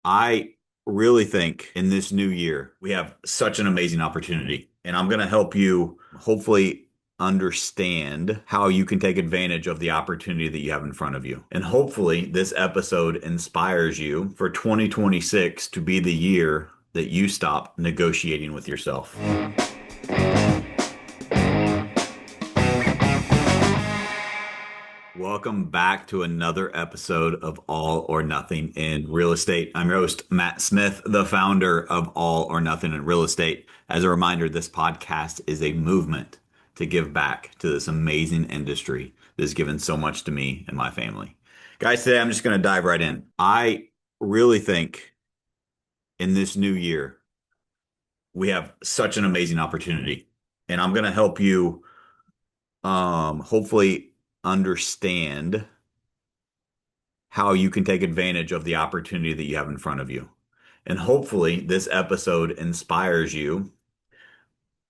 I really think in this new year, we have such an amazing opportunity. And I'm going to help you hopefully understand how you can take advantage of the opportunity that you have in front of you. And hopefully, this episode inspires you for 2026 to be the year that you stop negotiating with yourself. Welcome back to another episode of All or Nothing in Real Estate. I'm your host, Matt Smith, the founder of All or Nothing in Real Estate. As a reminder, this podcast is a movement to give back to this amazing industry that has given so much to me and my family. Guys, today I'm just going to dive right in. I really think in this new year, we have such an amazing opportunity, and I'm going to help you hopefully understand how you can take advantage of the opportunity that you have in front of you. And hopefully, this episode inspires you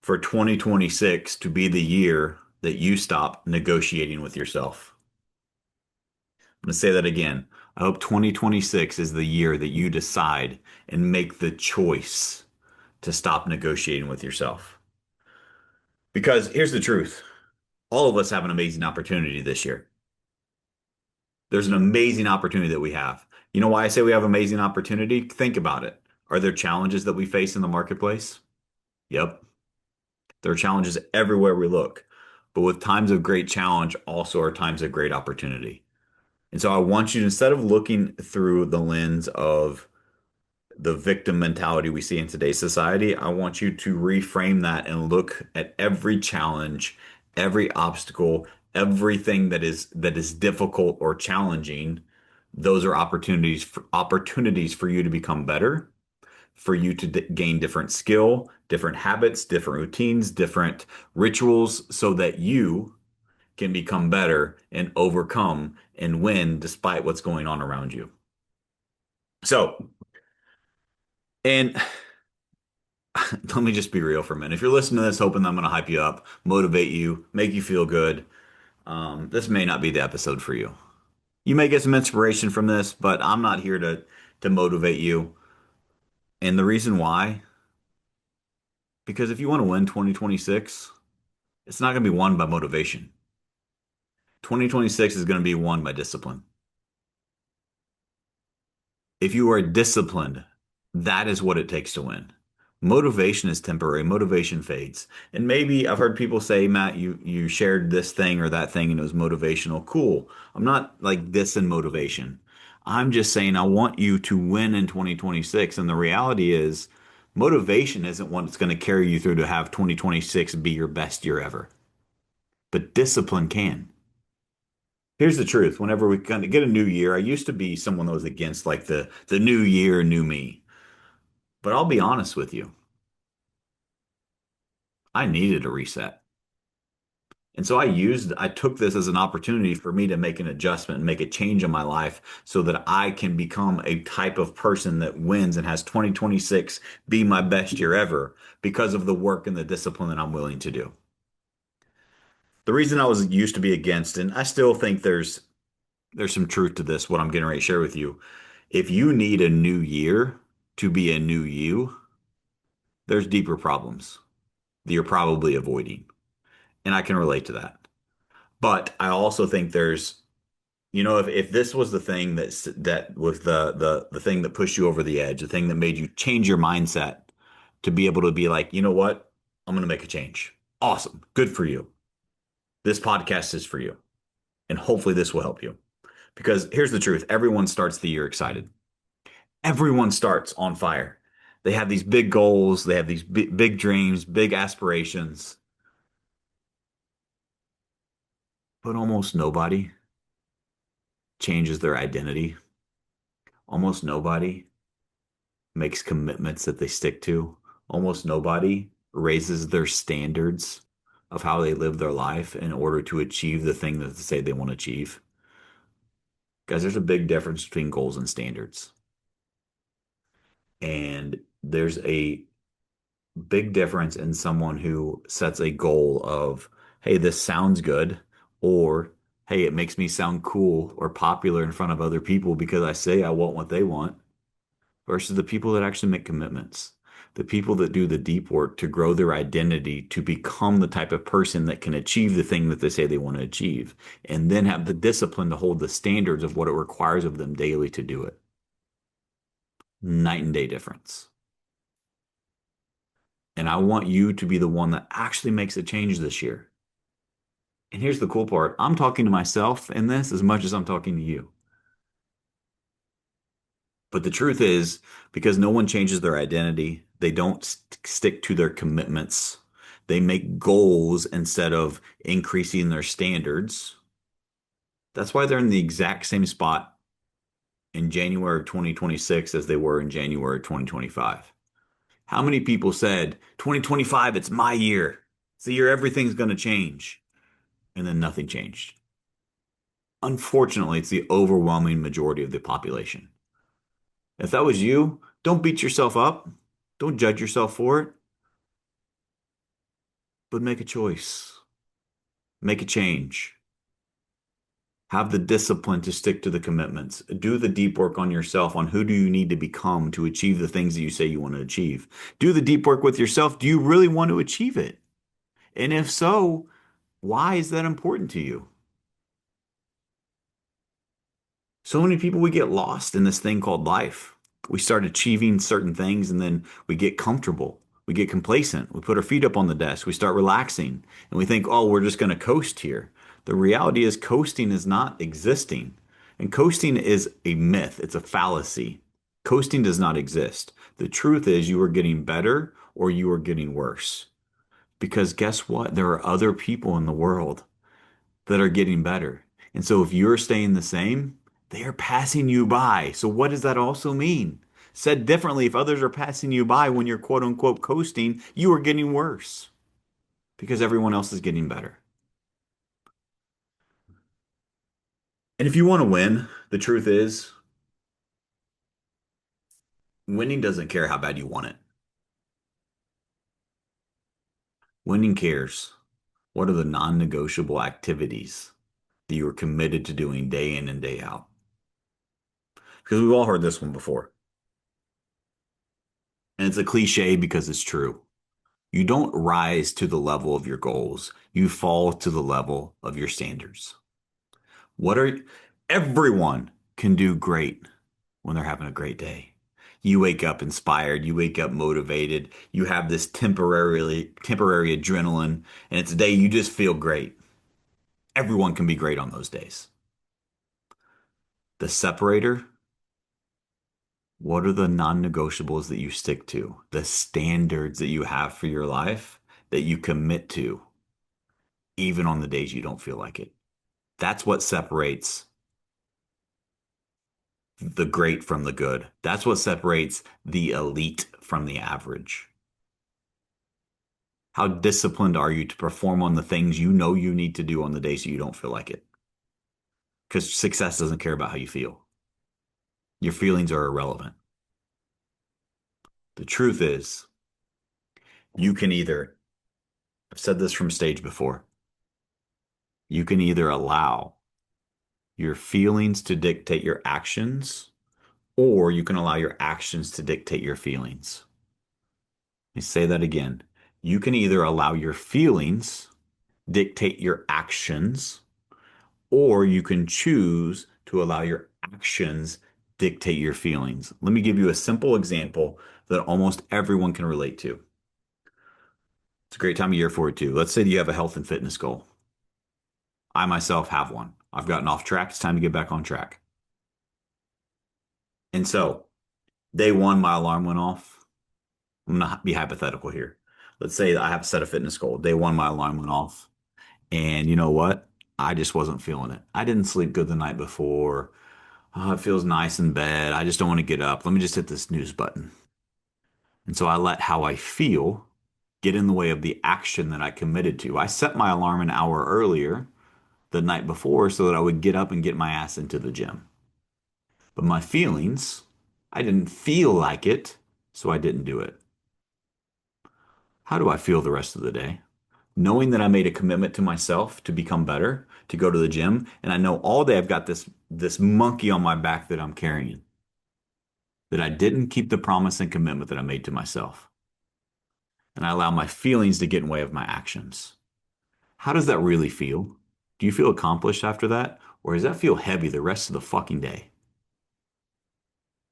for 2026 to be the year that you stop negotiating with yourself. I'm going to say that again. I hope 2026 is the year that you decide and make the choice to stop negotiating with yourself. Because here's the truth, all of us have an amazing opportunity this year. There's an amazing opportunity that we have. You know why I say we have amazing opportunity? Think about it. Are there challenges that we face in the marketplace? Yep. There are challenges everywhere we look. But with times of great challenge also are times of great opportunity. And so I want you to, instead of looking through the lens of the victim mentality we see in today's society, I want you to reframe that and look at every challenge, every obstacle, everything that is difficult or challenging. Those are opportunities for you to become better, for you to gain different skill, different habits, different routines, different rituals, so that you can become better and overcome and win despite what's going on around you. So, and let me just be real for a minute. If you're listening to this, hoping that I'm going to hype you up, motivate you, make you feel good, this may not be the episode for you. You may get some inspiration from this, but I'm not here to motivate you. And the reason why, because if you want to win 2026, it's not going to be won by motivation. 2026 is going to be won by discipline. If you are disciplined, that is what it takes to win. Motivation is temporary. Motivation fades. And maybe I've heard people say, Matt, you shared this thing or that thing and it was motivational. Cool. I'm not like this in motivation. I'm just saying I want you to win in 2026. And the reality is motivation isn't what's going to carry you through to have 2026 be your best year ever. But discipline can. Here's the truth. Whenever we kind of get a new year, I used to be someone that was against like the new year, new me. But I'll be honest with you. I needed a reset. And so I took this as an opportunity for me to make an adjustment and make a change in my life so that I can become a type of person that wins and has 2026 be my best year ever because of the work and the discipline that I'm willing to do. The reason I was used to be against, and I still think there's some truth to this, what I'm getting ready to share with you. If you need a new year to be a new you, there's deeper problems that you're probably avoiding. And I can relate to that. But I also think there's, if this was the thing that was the thing that pushed you over the edge, the thing that made you change your mindset to be able to be like, you know what? I'm going to make a change. Awesome. Good for you. This podcast is for you. And hopefully this will help you. Because here's the truth. Everyone starts the year excited. Everyone starts on fire. They have these big goals. They have these big dreams, big aspirations, but almost nobody changes their identity. Almost nobody makes commitments that they stick to. Almost nobody raises their standards of how they live their life in order to achieve the thing that they say they want to achieve. Guys, there's a big difference between goals and standards. And there's a big difference in someone who sets a goal of, hey, this sounds good, or hey, it makes me sound cool or popular in front of other people because I say I want what they want. versus the people that actually make commitments. The people that do the deep work to grow their identity to become the type of person that can achieve the thing that they say they want to achieve, and then have the discipline to hold the standards of what it requires of them daily to do it. Night and day difference. And I want you to be the one that actually makes a change this year. And here's the cool part. I'm talking to myself in this as much as I'm talking to you. But the truth is, because no one changes their identity, they don't stick to their commitments. They make goals instead of increasing their standards. That's why they're in the exact same spot in January of 2026 as they were in January of 2025. How many people said, 2025, it's my year. It's the year everything's going to change. And then nothing changed. Unfortunately, it's the overwhelming majority of the population. If that was you, don't beat yourself up. Don't judge yourself for it, but make a choice. Make a change. Have the discipline to stick to the commitments. Do the deep work on yourself on who do you need to become to achieve the things that you say you want to achieve. Do the deep work with yourself. Do you really want to achieve it? And if so, why is that important to you? So many people, we get lost in this thing called life. We start achieving certain things and then we get comfortable. We get complacent. We put our feet up on the desk. We start relaxing and we think, oh, we're just going to coast here. The reality is, coasting is not existing. And coasting is a myth, it's a fallacy. Coasting does not exist. The truth is, you are getting better or you are getting worse. Because guess what? There are other people in the world that are getting better. And so if you're staying the same, they are passing you by. So what does that also mean? Said differently, if others are passing you by when you're quote unquote coasting, you are getting worse because everyone else is getting better. And if you want to win, the truth is, winning doesn't care how bad you want it. Winning cares. What are the non-negotiable activities that you are committed to doing day in and day out? Because we've all heard this one before. And it's a cliche because it's true. You don't rise to the level of your goals. You fall to the level of your standards. What are Everyone can do great when they're having a great day. You wake up inspired, you wake up motivated, you have this temporary adrenaline, and it's a day you just feel great. Everyone can be great on those days. The separator, what are the non-negotiables that you stick to? The standards that you have for your life that you commit to, even on the days you don't feel like it. That's what separates the great from the good. That's what separates the elite from the average. How disciplined are you to perform on the things you know you need to do on the days you don't feel like it? Because success doesn't care about how you feel. Your feelings are irrelevant. The truth is, you can either, I've said this from stage before, you can either allow your feelings to dictate your actions, or you can allow your actions to dictate your feelings. Let me say that again. You can either allow your feelings dictate your actions, or you can choose to allow your actions dictate your feelings. Let me give you a simple example that almost everyone can relate to. It's a great time of year for it too. Let's say you have a health and fitness goal. I myself have one. I've gotten off track. It's time to get back on track. And so, day one, my alarm went off. I'm gonna be hypothetical here. Let's say I have set a fitness goal. Day one, my alarm went off. And you know what? I just wasn't feeling it. I didn't sleep good the night before. Oh, it feels nice in bed. I just don't want to get up. Let me just hit the snooze button. And so I let how I feel get in the way of the action that I committed to. I set my alarm an hour earlier the night before so that I would get up and get my ass into the gym. But my feelings, I didn't feel like it, so I didn't do it. How do I feel the rest of the day? Knowing that I made a commitment to myself to become better, to go to the gym, and I know all day I've got this monkey on my back that I'm carrying. that I didn't keep the promise and commitment that I made to myself. And I allow my feelings to get in the way of my actions. How does that really feel? Do you feel accomplished after that? Or does that feel heavy the rest of the fucking day?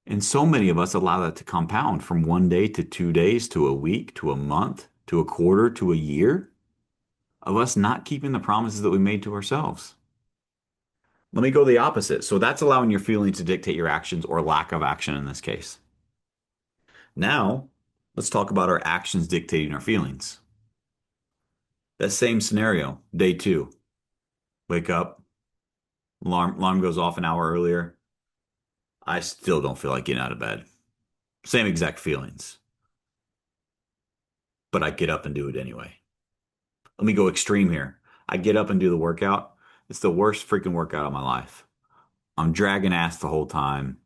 And so many of us allow that to compound from 1 day to 2 days to a week to a month to a quarter to a year of us not keeping the promises that we made to ourselves. Let me go the opposite. So that's allowing your feelings to dictate your actions or lack of action in this case. Now, let's talk about our actions dictating our feelings. That same scenario, day two, wake up, alarm goes off an hour earlier. I still don't feel like getting out of bed. Same exact feelings, but I get up and do it anyway. Let me go extreme here. I get up and do the workout. It's the worst freaking workout of my life. I'm dragging ass the whole time.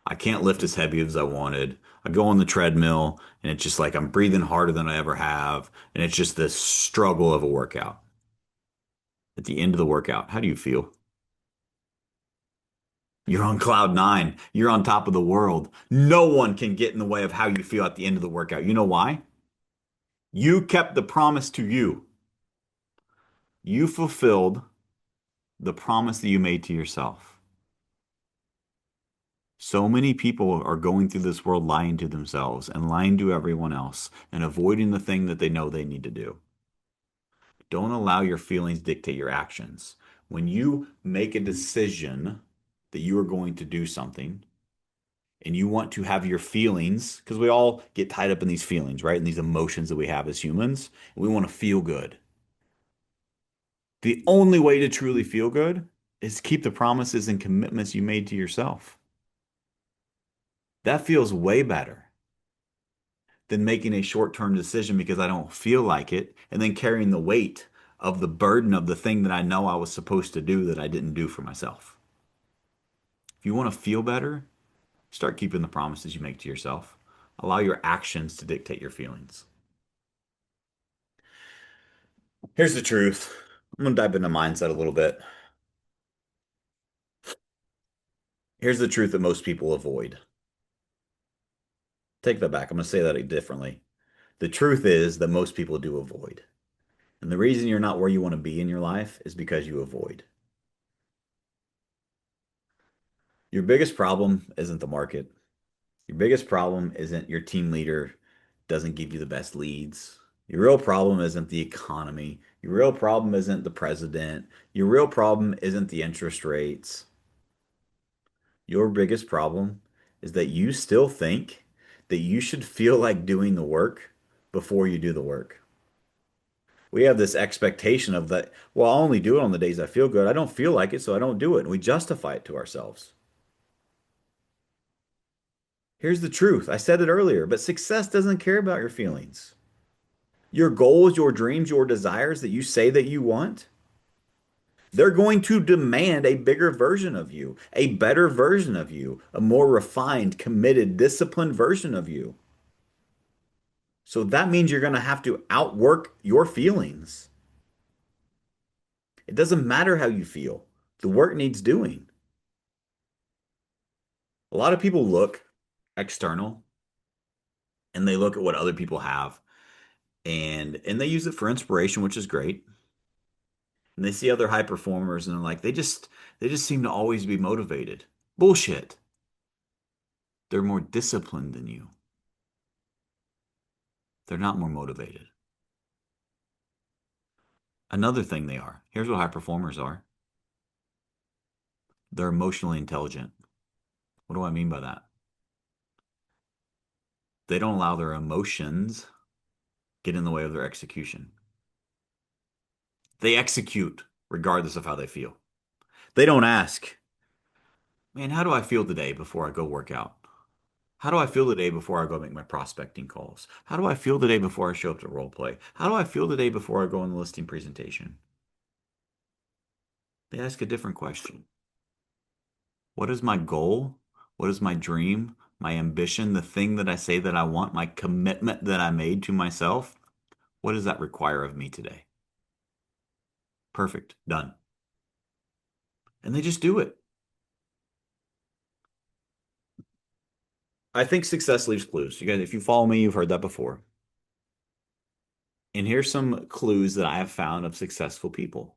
I can't lift as heavy as I wanted. I go on the treadmill and it's just like I'm breathing harder than I ever have. And it's just this struggle of a workout. At the end of the workout, how do you feel? You're on cloud nine. You're on top of the world. No one can get in the way of how you feel at the end of the workout. You know why? You kept the promise to you. You fulfilled the promise that you made to yourself. So many people are going through this world lying to themselves and lying to everyone else and avoiding the thing that they know they need to do. Don't allow your feelings dictate your actions. When you make a decision that you are going to do something and you want to have your feelings, because we all get tied up in these feelings, right? And these emotions that we have as humans, and we want to feel good. The only way to truly feel good is to keep the promises and commitments you made to yourself. That feels way better than making a short-term decision because I don't feel like it and then carrying the weight of the burden of the thing that I know I was supposed to do that I didn't do for myself. If you want to feel better, start keeping the promises you make to yourself. Allow your actions to dictate your feelings. Here's the truth. I'm going to dive into mindset a little bit. Here's the truth that most people avoid. Take that back. I'm going to say that differently. The truth is that most people do avoid. And the reason you're not where you want to be in your life is because you avoid. Your biggest problem isn't the market. Your biggest problem isn't your team leader doesn't give you the best leads. Your real problem isn't the economy. Your real problem isn't the president. Your real problem isn't the interest rates. Your biggest problem is that you still think that you should feel like doing the work before you do the work. We have this expectation of that, well, I'll only do it on the days I feel good. I don't feel like it, so I don't do it. And we justify it to ourselves. Here's the truth. I said it earlier, but success doesn't care about your feelings. Your goals, your dreams, your desires that you say that you want, they're going to demand a bigger version of you, a better version of you, a more refined, committed, disciplined version of you. So that means you're going to have to outwork your feelings. It doesn't matter how you feel. The work needs doing. A lot of people look external and they look at what other people have and they use it for inspiration, which is great. And they see other high performers and they're like, they just seem to always be motivated. Bullshit. They're more disciplined than you. They're not more motivated. Another thing they are. Here's what high performers are. They're emotionally intelligent. What do I mean by that? They don't allow their emotions get in the way of their execution. They execute regardless of how they feel. They don't ask, man, how do I feel today before I go work out? How do I feel today before I go make my prospecting calls? How do I feel today before I show up to role play? How do I feel today before I go on the listing presentation? They ask a different question. What is my goal? What is my dream? My ambition? The thing that I say that I want? My commitment that I made to myself? What does that require of me today? Perfect. Done. And they just do it. I think success leaves clues. You guys, if you follow me, you've heard that before. And here's some clues that I have found of successful people.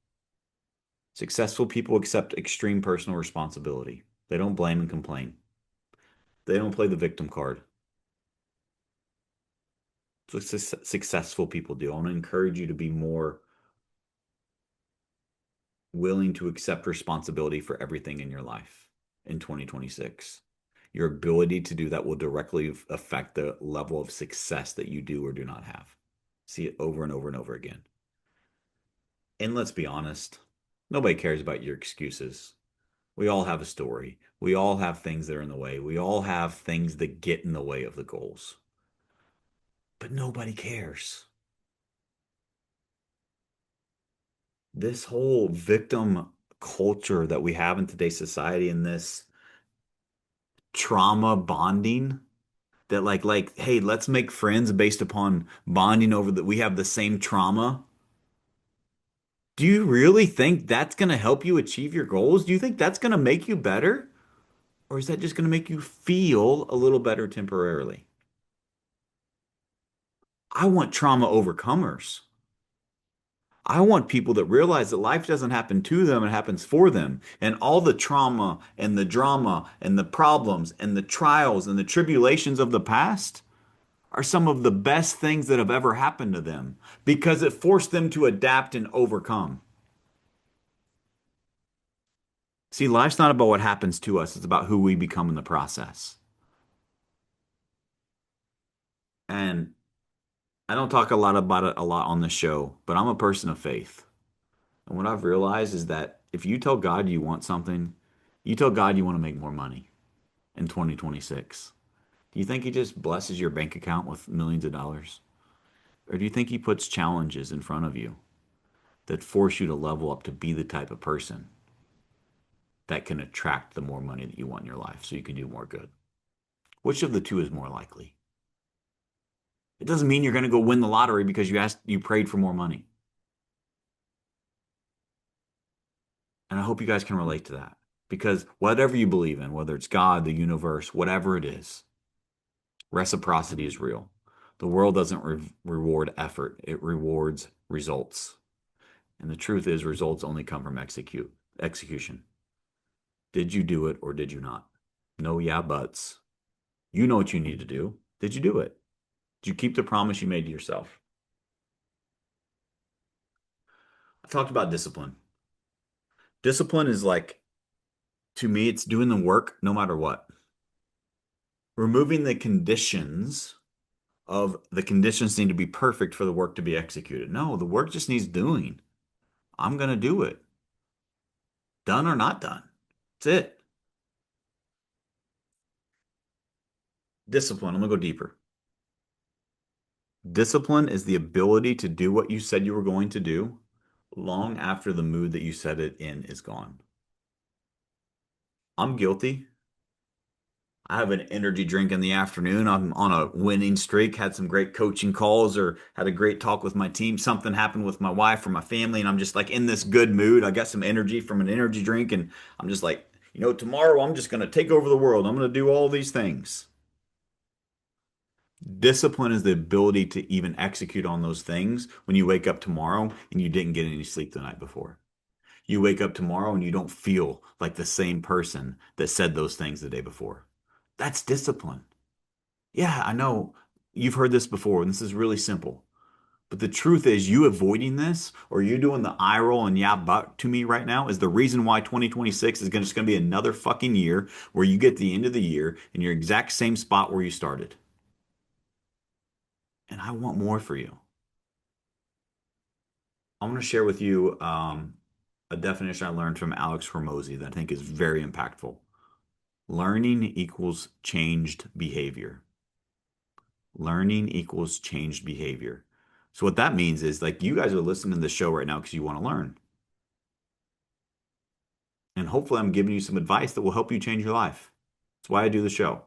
Successful people accept extreme personal responsibility. They don't blame and complain. They don't play the victim card. It's what successful people do. I want to encourage you to be more willing to accept responsibility for everything in your life in 2026. Your ability to do that will directly affect the level of success that you do or do not have. See it over and over and over again. And let's be honest, nobody cares about your excuses. We all have a story. We all have things that are in the way. We all have things that get in the way of the goals. But nobody cares. This whole victim culture that we have in today's society and this trauma bonding that hey, let's make friends based upon bonding over that we have the same trauma. Do you really think that's going to help you achieve your goals? Do you think that's going to make you better? Or is that just going to make you feel a little better temporarily? I want trauma overcomers. I want people that realize that life doesn't happen to them, it happens for them. And all the trauma and the drama and the problems and the trials and the tribulations of the past are some of the best things that have ever happened to them because it forced them to adapt and overcome. See, life's not about what happens to us, it's about who we become in the process. And I don't talk a lot about it a lot on the show, but I'm a person of faith. And what I've realized is that if you tell God you want something, you tell God you want to make more money in 2026. Do you think He just blesses your bank account with millions of dollars? Or do you think He puts challenges in front of you that force you to level up to be the type of person that can attract the more money that you want in your life so you can do more good? Which of the two is more likely? It doesn't mean you're going to go win the lottery because you prayed for more money. And I hope you guys can relate to that because whatever you believe in, whether it's God, the universe, whatever it is, reciprocity is real. The world doesn't reward effort, it rewards results. And the truth is, results only come from execution. Did you do it or did you not? No, yeah, buts. You know what you need to do. Did you do it? Did you keep the promise you made to yourself? I talked about discipline. Discipline is like, to me, it's doing the work no matter what. Removing the conditions of the conditions need to be perfect for the work to be executed. No, the work just needs doing. I'm going to do it. Done or not done. That's it. Discipline. I'm going to go deeper. Discipline is the ability to do what you said you were going to do long after the mood that you said it in is gone. I'm guilty. I have an energy drink in the afternoon. I'm on a winning streak, had some great coaching calls or had a great talk with my team. Something happened with my wife or my family, and I'm just like in this good mood. I got some energy from an energy drink, and I'm just like, tomorrow I'm just going to take over the world. I'm going to do all these things. Discipline is the ability to even execute on those things when you wake up tomorrow and you didn't get any sleep the night before. You wake up tomorrow and you don't feel like the same person that said those things the day before. That's discipline. Yeah, I know you've heard this before, and this is really simple. But the truth is, you avoiding this or you doing the eye roll and yeah, but to me right now is the reason why 2026 is just going to be another fucking year where you get to the end of the year in your exact same spot where you started. And I want more for you. I want to share with you a definition I learned from Alex Hormozy that I think is very impactful. Learning equals changed behavior. Learning equals changed behavior. So what that means is like you guys are listening to the show right now because you want to learn. And hopefully I'm giving you some advice that will help you change your life. That's why I do the show.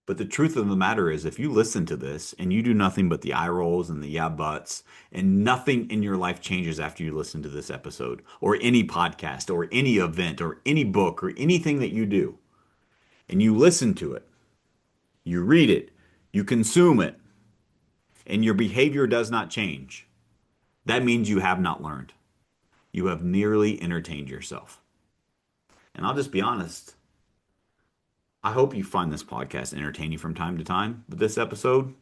But the truth of the matter is if you listen to this and you do nothing but the eye rolls and the yeah buts and nothing in your life changes after you listen to this episode or any podcast or any event or any book or anything that you do and you listen to it You read it, you consume it, and your behavior does not change. That means you have not learned. You have merely entertained yourself. And I'll just be honest, I hope you find this podcast entertaining from time to time. But this episode,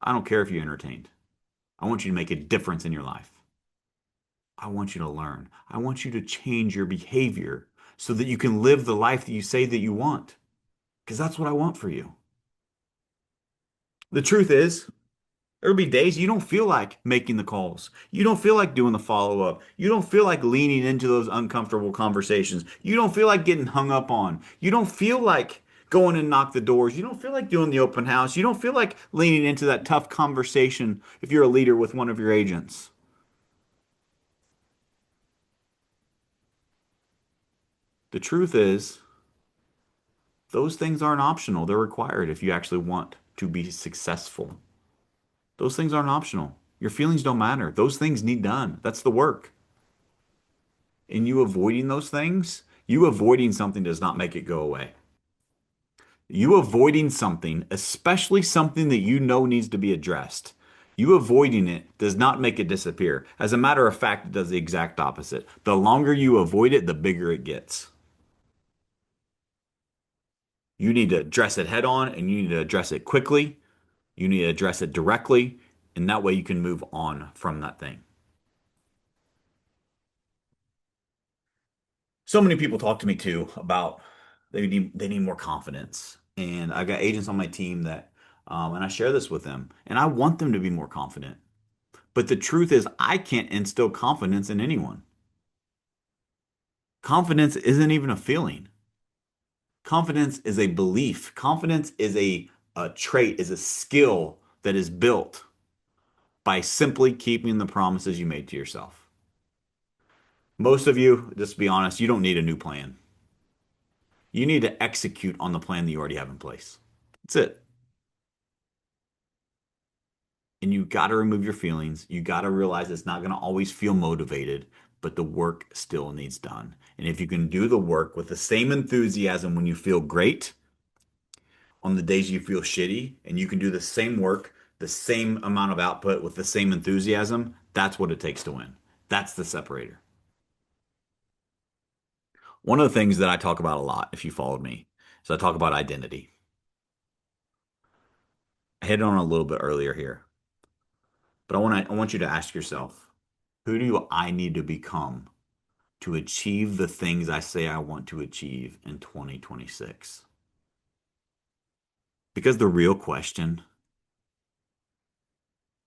I don't care if you're entertained. I want you to make a difference in your life. I want you to learn. I want you to change your behavior so that you can live the life that you say that you want. Because that's what I want for you. The truth is, there'll be days you don't feel like making the calls. You don't feel like doing the follow up. You don't feel like leaning into those uncomfortable conversations. You don't feel like getting hung up on. You don't feel like going and knock the doors. You don't feel like doing the open house. You don't feel like leaning into that tough conversation if you're a leader with one of your agents. The truth is, those things aren't optional. They're required if you actually want to be successful. Those things aren't optional. Your feelings don't matter. Those things need done. That's the work. And you avoiding those things, you avoiding something does not make it go away. You avoiding something, especially something that you know needs to be addressed, you avoiding it does not make it disappear. As a matter of fact, it does the exact opposite. The longer you avoid it, the bigger it gets. You need to address it head on and you need to address it quickly. You need to address it directly, and that way you can move on from that thing. So many people talk to me too about they need more confidence. And I've got agents on my team that and I share this with them and I want them to be more confident. But the truth is I can't instill confidence in anyone. Confidence isn't even a feeling. Confidence is a belief. Confidence is a trait, is a skill that is built by simply keeping the promises you made to yourself. Most of you, just to be honest, you don't need a new plan. You need to execute on the plan that you already have in place. That's it. And you got to remove your feelings. You got to realize it's not going to always feel motivated, but the work still needs done. And if you can do the work with the same enthusiasm when you feel great on the days you feel shitty, and you can do the same work, the same amount of output with the same enthusiasm, that's what it takes to win. That's the separator. One of the things that I talk about a lot, if you followed me, is I talk about identity. I hit on it a little bit earlier here, but I want you to ask yourself, who do I need to become to achieve the things I say I want to achieve in 2026? Because the real question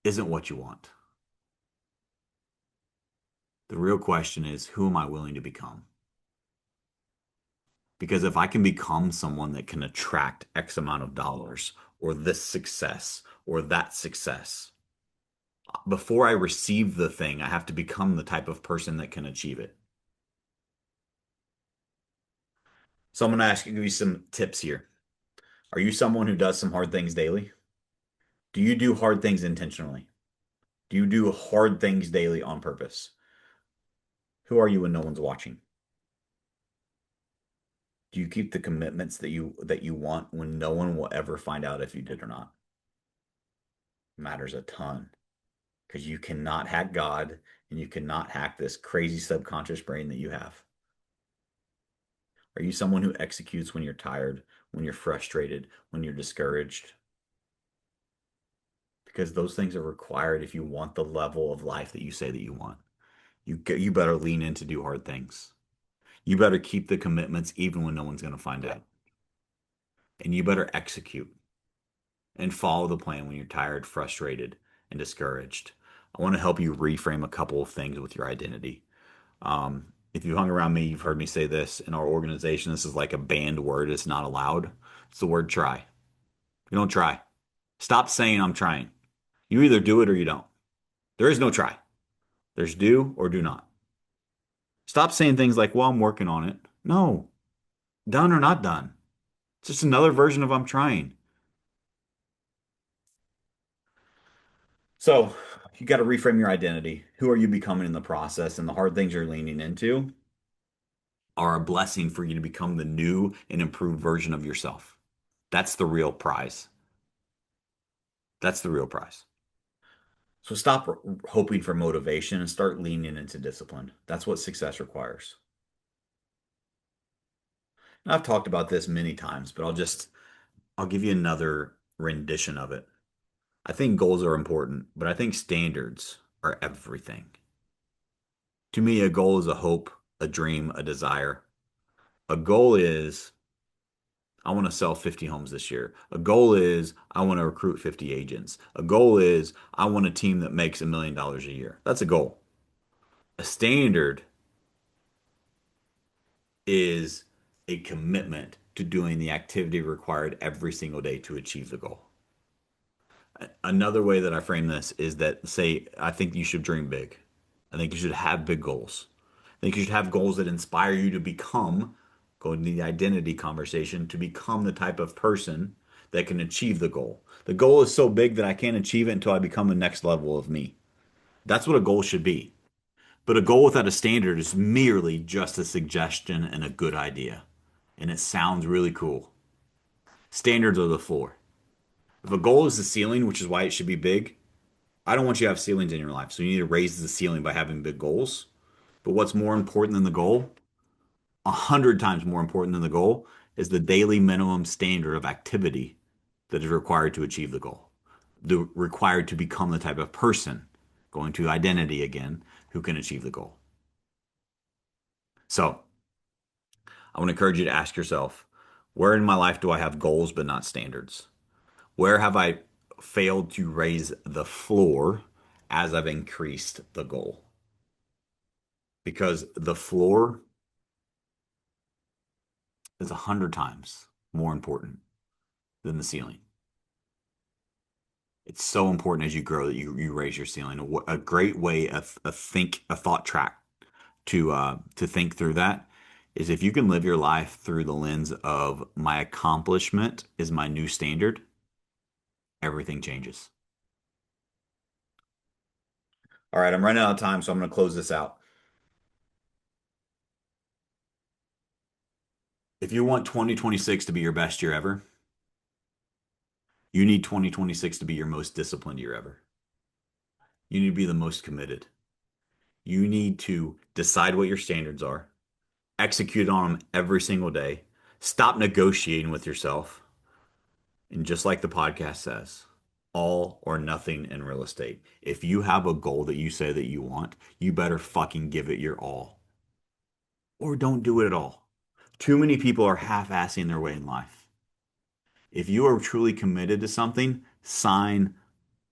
isn't what you want. The real question is, who am I willing to become? Because if I can become someone that can attract X amount of dollars or this success or that success, before I receive the thing, I have to become the type of person that can achieve it. So I'm going to ask you, give you some tips here. Are you someone who does some hard things daily? Do you do hard things intentionally? Do you do hard things daily on purpose? Who are you when no one's watching? Do you keep the commitments that you want when no one will ever find out if you did or not? Matters a ton because you cannot hack God and you cannot hack this crazy subconscious brain that you have. Are you someone who executes when you're tired, when you're frustrated, when you're discouraged? Because those things are required if you want the level of life that you say that you want. You better lean in to do hard things. You better keep the commitments even when no one's going to find out. And you better execute and follow the plan when you're tired, frustrated, and discouraged. I want to help you reframe a couple of things with your identity. If you hung around me, you've heard me say this in our organization. This is like a banned word. It's not allowed. It's the word try. You don't try. Stop saying I'm trying. You either do it or you don't. There is no try. There's do or do not. Stop saying things like, well, I'm working on it. No, done or not done. It's just another version of I'm trying. So you got to reframe your identity. Who are you becoming in the process? And the hard things you're leaning into are a blessing for you to become the new and improved version of yourself. That's the real prize. That's the real prize. So stop hoping for motivation and start leaning into discipline. That's what success requires. And I've talked about this many times, but I'll give you another rendition of it. I think goals are important, but I think standards are everything. To me, a goal is a hope, a dream, a desire. A goal is I want to sell 50 homes this year. A goal is I want to recruit 50 agents. A goal is I want a team that makes $1 million a year. That's a goal. A standard is a commitment to doing the activity required every single day to achieve the goal. Another way that I frame this is that, say, I think you should dream big. I think you should have big goals. I think you should have goals that inspire you to become, going to the identity conversation, to become the type of person that can achieve the goal. The goal is so big that I can't achieve it until I become the next level of me. That's what a goal should be. But a goal without a standard is merely just a suggestion and a good idea. And it sounds really cool. Standards are the floor. If a goal is the ceiling, which is why it should be big, I don't want you to have ceilings in your life. So you need to raise the ceiling by having big goals. But what's more important than the goal, 100 times more important than the goal, is the daily minimum standard of activity that is required to achieve the goal. The required to become the type of person, going to identity again, who can achieve the goal. So I want to encourage you to ask yourself, where in my life do I have goals but not standards? Where have I failed to raise the floor as I've increased the goal? Because the floor is 100 times more important than the ceiling. It's so important as you grow that you raise your ceiling. A great way, a thought track to think through that is if you can live your life through the lens of my accomplishment is my new standard, everything changes. All right, I'm running out of time, so I'm going to close this out. If you want 2026 to be your best year ever, you need 2026 to be your most disciplined year ever. You need to be the most committed. You need to decide what your standards are, execute on them every single day, stop negotiating with yourself. And just like the podcast says, all or nothing in real estate. If you have a goal that you say that you want, you better fucking give it your all. Or don't do it at all. Too many people are half-assing their way in life. If you are truly committed to something, sign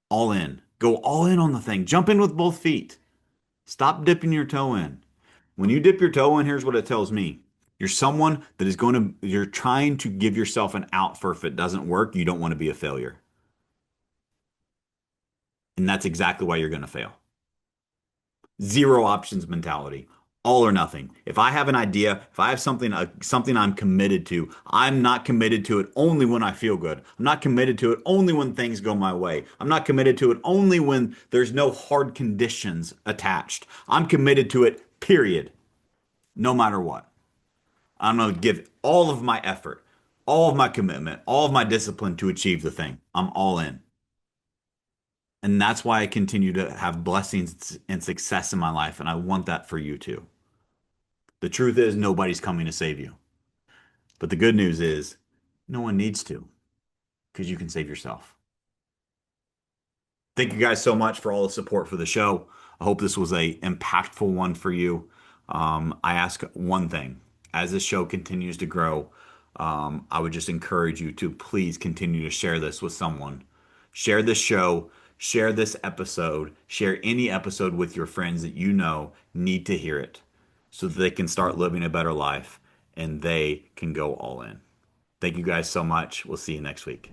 all in. Go all in on the thing. Jump in with both feet. Stop dipping your toe in. When you dip your toe in, here's what it tells me. You're someone that is you're trying to give yourself an out for if it doesn't work, you don't want to be a failure. And that's exactly why you're going to fail. Zero options mentality, all or nothing. If I have an idea, if I have something I'm committed to, I'm not committed to it only when I feel good. I'm not committed to it only when things go my way. I'm not committed to it only when there's no hard conditions attached. I'm committed to it, period, no matter what. I'm going to give all of my effort, all of my commitment, all of my discipline to achieve the thing. I'm all in. And that's why I continue to have blessings and success in my life. And I want that for you too. The truth is, nobody's coming to save you. But the good news is, no one needs to because you can save yourself. Thank you guys so much for all the support for the show. I hope this was a impactful one for you. I ask one thing. As this show continues to grow, I would just encourage you to please continue to share this with someone. Share this show, share this episode, share any episode with your friends that you know need to hear it so that they can start living a better life and they can go all in. Thank you guys so much. We'll see you next week.